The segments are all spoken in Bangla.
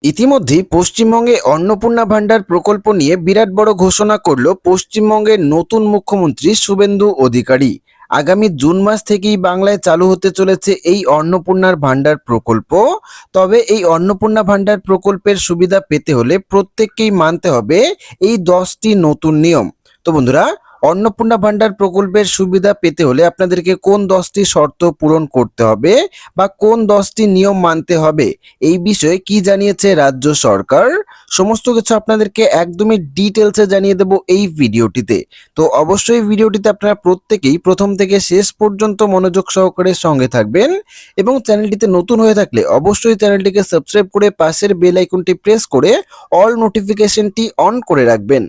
ইতিমধ্যেই পশ্চিমবঙ্গে অন্নপূর্ণা ভান্ডার প্রকল্প নিয়ে বিরাট বড় ঘোষণা করল পশ্চিমবঙ্গের নতুন মুখ্যমন্ত্রী শুভেন্দু অধিকারী। আগামী জুন মাস থেকেই বাংলায় চালু হতে চলেছে এই অন্নপূর্ণার ভান্ডার প্রকল্প। তবে এই অন্নপূর্ণা ভান্ডার প্রকল্পের সুবিধা পেতে হলে প্রত্যেককেই মানতে হবে এই 10টি নতুন নিয়ম। তো বন্ধুরা, অন্নপূর্ণা ভান্ডার প্রকল্পের সুবিধা পেতে হলে আপনাদেরকে কোন 10টি শর্ত পূরণ করতে হবে বা কোন 10টি নিয়ম মানতে হবে, এই বিষয়ে কি জানিয়েছে রাজ্য সরকার, সমস্ত কিছু আপনাদেরকে একদমই ডিটেলসে জানিয়ে দেব এই ভিডিওটিতে। তো অবশ্যই ভিডিওটিতে আপনারা প্রত্যেকেই প্রথম থেকে শেষ পর্যন্ত মনোযোগ সহকারে সঙ্গে থাকবেন এবং চ্যানেলটিতে নতুন হয়ে থাকলে অবশ্যই চ্যানেলটিকে সাবস্ক্রাইব করে পাশের বেল আইকনটি প্রেস করে অল নোটিফিকেশনটি অন করে রাখবেন।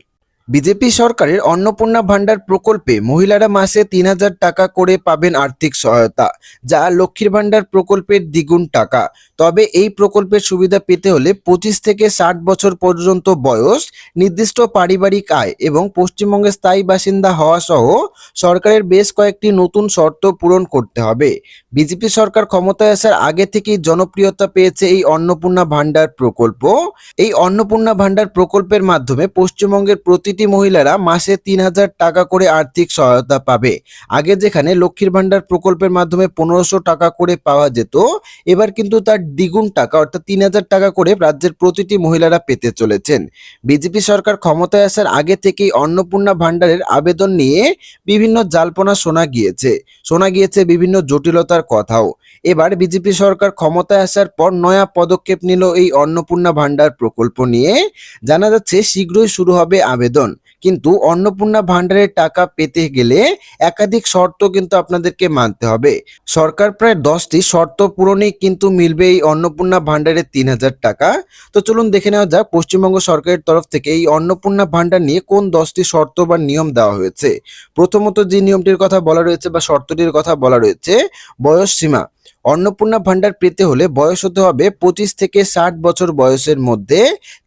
বিজেপি সরকারের অন্নপূর্ণা ভান্ডার প্রকল্পে মহিলারা মাসে ৩,০০০ টাকা করে পাবেন আর্থিক সহায়তা, যা লক্ষ্মীর ভান্ডার প্রকল্পের দ্বিগুণ টাকা। তবে এই প্রকল্পের সুবিধা পেতে হলে 25 থেকে 60 বছর পর্যন্ত বয়স, নির্দিষ্ট পারিবারিক আয় এবং পশ্চিমবঙ্গের স্থায়ী বাসিন্দা হওয়া সহ সরকারের বেশ কয়েকটি নতুন শর্ত পূরণ করতে হবে। বিজেপি সরকার ক্ষমতায় আসার আগে থেকেই জনপ্রিয়তা পেয়েছে এই অন্নপূর্ণা ভান্ডার প্রকল্প। এই অন্নপূর্ণা ভান্ডার প্রকল্পের মাধ্যমে পশ্চিমবঙ্গের প্রতিটি মহিলারা মাসে ৩,০০০ টাকা করে আর্থিক সহায়তা পাবে। আগে যেখানে লক্ষ্মীর ভান্ডার প্রকল্পের মাধ্যমে ১৫০০ টাকা করে পাওয়া যেত, এবার কিন্তু তার দ্বিগুণ টাকা অর্থাৎ ৩,০০০ টাকা করে রাজ্যের প্রতিটি মহিলারা পেতে চলেছেন। বিজেপি সরকার ক্ষমতায় আসার আগে থেকেই অন্নপূর্ণা ভান্ডারের আবেদন নিয়ে বিভিন্ন জালপনা শোনা গিয়েছে বিভিন্ন জটিলতার কথাও। এবার বিজেপি সরকার ক্ষমতায় আসার পর নয়া পদক্ষেপ নিল এই অন্নপূর্ণা ভান্ডার প্রকল্প নিয়ে। জানা যাচ্ছে শীঘ্রই শুরু হবে আবেদন, কিন্তু অন্নপূর্ণা ভান্ডারের টাকা পেতে গেলে একাধিক শর্ত কিন্তু আপনাদেরকে মানতে হবে। সরকার প্রায় 10টি শর্ত পূরণেই কিন্তু মিলবে এই অন্নপূর্ণা ভান্ডারের ৩,০০০ টাকা। তো চলুন দেখে নেওয়া যাক পশ্চিমবঙ্গ সরকারের তরফ থেকে এই অন্নপূর্ণা ভান্ডার নিয়ে কোন 10টি শর্ত বা নিয়ম দেওয়া হয়েছে। প্রথমত যে নিয়মটির কথা বলা রয়েছে বা শর্তটির কথা বলা রয়েছে, বয়স সীমা। অন্নপূর্ণা ভান্ডার পেতে হলে বয়স হতে হবে 25 থেকে 60 বছর বয়সের মধ্যে।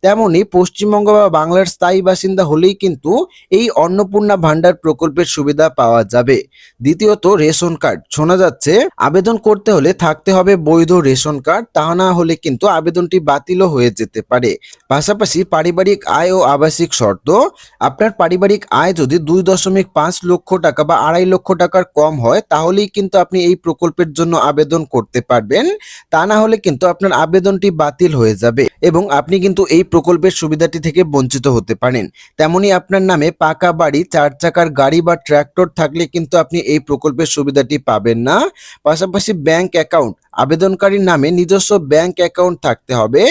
তেমনি পশ্চিমবঙ্গ বা বাংলার স্থায়ী বাসিন্দা হলেই কিন্তু এই অন্নপূর্ণা ভান্ডার প্রকল্পের সুবিধা পাওয়া যাবে। দ্বিতীয়ত রেশন কার্ড। শোনা যাচ্ছে আবেদন করতে হলে থাকতে হবে বৈধ রেশন কার্ড, তা না হলে কিন্তু আবেদনটি বাতিলও হয়ে যেতে পারে। পাশাপাশি পারিবারিক আয় ও আবাসিক শর্ত। আপনার পারিবারিক আয় যদি 2.5 লক্ষ টাকা বা 2.5 লক্ষ টাকার কম হয়, তাহলেই কিন্তু আপনি এই প্রকল্পের জন্য আবেদন করতে পারবেন। তা না হলে কিন্তু আপনার আবেদনটি বাতিল হয়ে যাবে এবং আপনি কিন্তু এই প্রকল্পের সুবিধাটি থেকে বঞ্চিত হতে পারেন। তেমনি আপনার নামে পাকা বাড়ি, 4 চাকার গাড়ি বা ট্র্যাক্টর থাকলে কিন্তু আপনি এই প্রকল্পের সুবিধাটি পাবেন না। পাশাপাশি ব্যাংক অ্যাকাউন্ট। আবেদনকারীর নামে নিজস্ব ব্যাংক অ্যাকাউন্ট থাকতে হবে।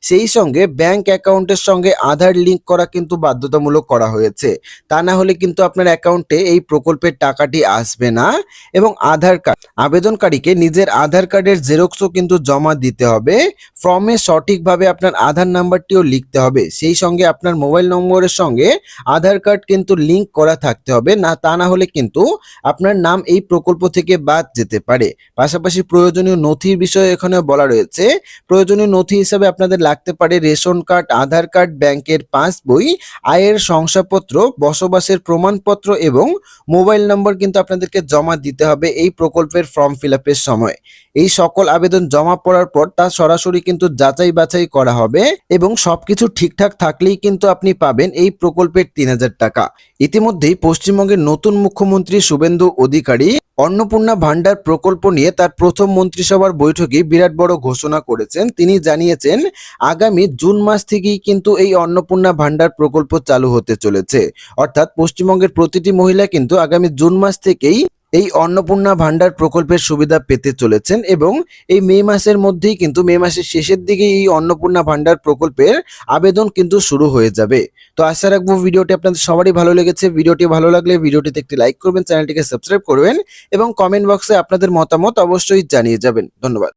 সেই সঙ্গে ব্যাংক অ্যাকাউন্টের সঙ্গে আধার লিঙ্ক করা কিন্তু বাধ্যতামূলক করা হয়েছে। তা না হলে কিন্তু আপনার অ্যাকাউন্টে এই প্রকল্পের টাকাটি আসবে না। এবং আধার কার্ড। আবেদনকারীকে নিজের আধার কার্ডের জেরক্সও কিন্তু জমা দিতে হবে। ফর্মে সঠিকভাবে আপনার আধার নাম্বারটিও লিখতে হবে। সেই সঙ্গে আপনার মোবাইল নম্বরের সঙ্গে আধার কার্ড কিন্তু লিঙ্ক করা থাকতে হবে না, তা না হলে কিন্তু আপনার নাম এই প্রকল্প থেকে বাদ যেতে পারে। পাশাপাশি প্রয়োজনীয় নথির বিষয়ে এখানে বলা রয়েছে। প্রয়োজনীয় নথি হিসাবে আপনাদের লাগতে পারে রেশন কার্ড, আধার কার্ড, ব্যাংকের পাসবই, আয়ের শংসাপত্র, বসবাসের প্রমাণপত্র এবং মোবাইল নম্বর কিন্তু আপনাদেরকে জমা দিতে হবে এই প্রকল্পের ফর্ম ফিল আপের সময়। এই সকল আবেদন জমা পড়ার পর তা সরাসরি কিন্তু যাচাই বাছাই করা হবে এবং সবকিছু ঠিকঠাক থাকলেই কিন্তু আপনি পাবেন এই প্রকল্পের ৩,০০০ টাকা। ইতিমধ্যেই পশ্চিমবঙ্গের নতুন মুখ্যমন্ত্রী শুভেন্দু অধিকারী অন্নপূর্ণা ভান্ডার প্রকল্প নিয়ে তার প্রথম মন্ত্রিসভার বৈঠকে বিরাট বড় ঘোষণা করেছেন। তিনি জানিয়েছেন আগামী জুন মাস থেকেই কিন্তু এই অন্নপূর্ণা ভান্ডার প্রকল্প চালু হতে চলেছে। অর্থাৎ পশ্চিমবঙ্গের প্রতিটি মহিলা কিন্তু আগামী জুন মাস থেকেই এই অন্নপূর্ণা ভান্ডার প্রকল্পের সুবিধা পেতে চলেছেন এবং এই মে মাসের মধ্যেই কিন্তু মে মাসের শেষের দিকে এই অন্নপূর্ণা ভান্ডার প্রকল্পের আবেদন কিন্তু শুরু হয়ে যাবে। তো আশা রাখবো ভিডিওটি আপনাদের সবারই ভালো লেগেছে। ভিডিওটি ভালো লাগলে ভিডিওটিতে একটি লাইক করবেন, চ্যানেলটিকে সাবস্ক্রাইব করবেন এবং কমেন্ট বক্সে আপনাদের মতামত অবশ্যই জানিয়ে যাবেন। ধন্যবাদ।